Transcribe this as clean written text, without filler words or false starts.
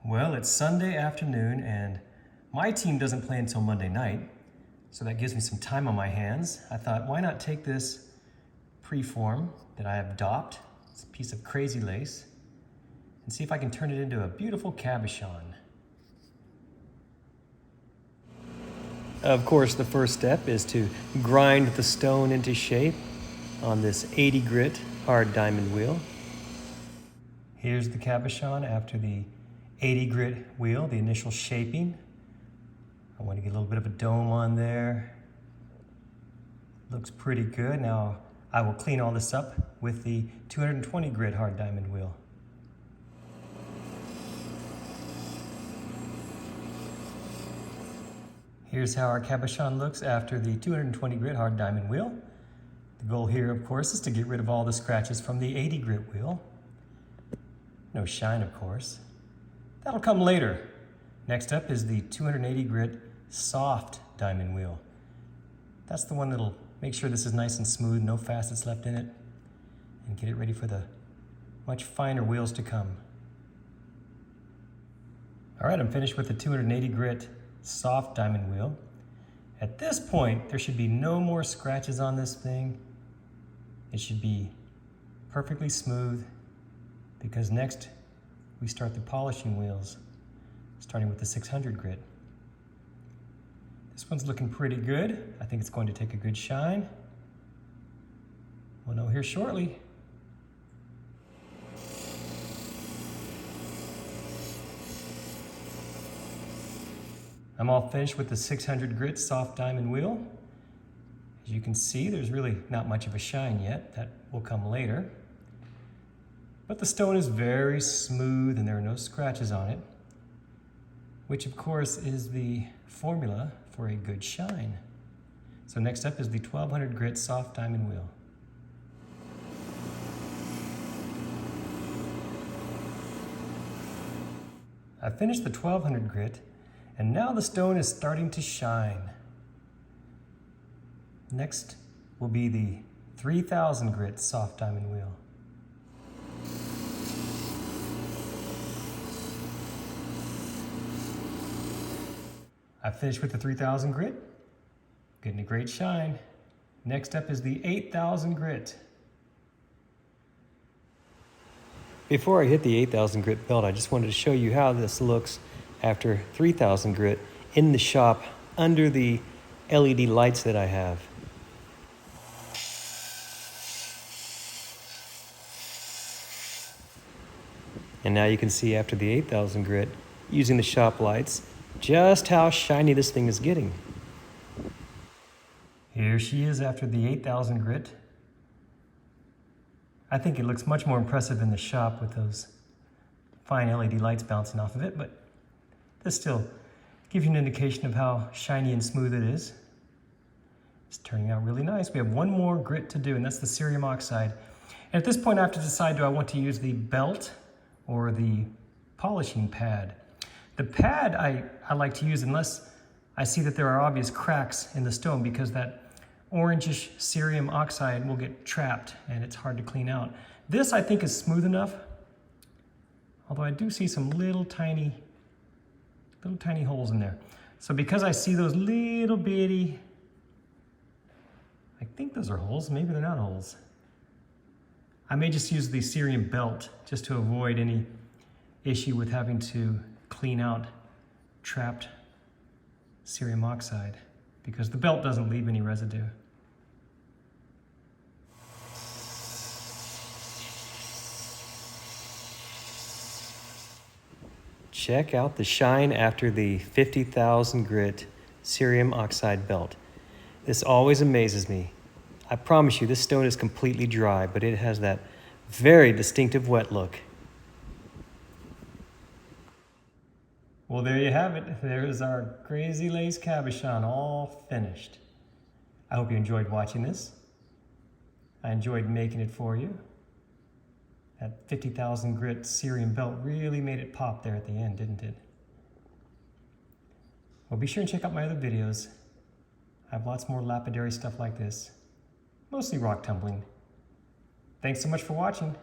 Well, it's Sunday afternoon and my team doesn't play until Monday night, so that gives me some time on my hands. I thought, why not take this preform that I have dopped, it's a piece of crazy lace, and see if I can turn it into a beautiful cabochon. Of course, the first step is to grind the stone into shape on this 80 grit hard diamond wheel. Here's the cabochon after the 80 grit wheel, the initial shaping. I want to get a little bit of a dome on there. Looks pretty good. Now I will clean all this up with the 220 grit hard diamond wheel. Here's how our cabochon looks after the 220 grit hard diamond wheel. The goal here, of course, is to get rid of all the scratches from the 80 grit wheel. No shine, of course. That'll come later. Next up is the 280 grit soft diamond wheel. That's the one that'll make sure this is nice and smooth, no facets left in it, and get it ready for the much finer wheels to come. All right, I'm finished with the 280 grit soft diamond wheel. At this point, there should be no more scratches on this thing. It should be perfectly smooth because next we start the polishing wheels, starting with the 600 grit. This one's looking pretty good. I think it's going to take a good shine. We'll know here shortly. I'm all finished with the 600 grit soft diamond wheel. As you can see, there's really not much of a shine yet. That will come later. But the stone is very smooth and there are no scratches on it, which of course is the formula for a good shine. So next up is the 1200 grit soft diamond wheel. I finished the 1200 grit and now the stone is starting to shine. Next will be the 3000 grit soft diamond wheel. I finished with the 3000 grit, getting a great shine. Next up is the 8000 grit. Before I hit the 8000 grit belt, I just wanted to show you how this looks after 3000 grit in the shop under the LED lights that I have. And now you can see after the 8000 grit, using the shop lights, just how shiny this thing is getting. Here she is after the 8000 grit. I think it looks much more impressive in the shop with those fine LED lights bouncing off of it, but this still gives you an indication of how shiny and smooth it is. It's turning out really nice. We have one more grit to do, and that's the cerium oxide. And at this point, I have to decide, do I want to use the belt or the polishing pad? The pad I like to use unless I see that there are obvious cracks in the stone, because that orangish cerium oxide will get trapped and it's hard to clean out. This I think is smooth enough, although I do see some little tiny holes in there. So because I see those little bitty, I think those are holes, maybe they're not holes. I may just use the cerium belt just to avoid any issue with having to clean out trapped cerium oxide, because the belt doesn't leave any residue. Check out the shine after the 50,000 grit cerium oxide belt. This always amazes me. I promise you, this stone is completely dry, but it has that very distinctive wet look. Well, there you have it. There's our crazy lace cabochon all finished. I hope you enjoyed watching this. I enjoyed making it for you. That 50,000 grit cerium belt really made it pop there at the end, didn't it? Well, be sure and check out my other videos. I have lots more lapidary stuff like this, mostly rock tumbling. Thanks so much for watching.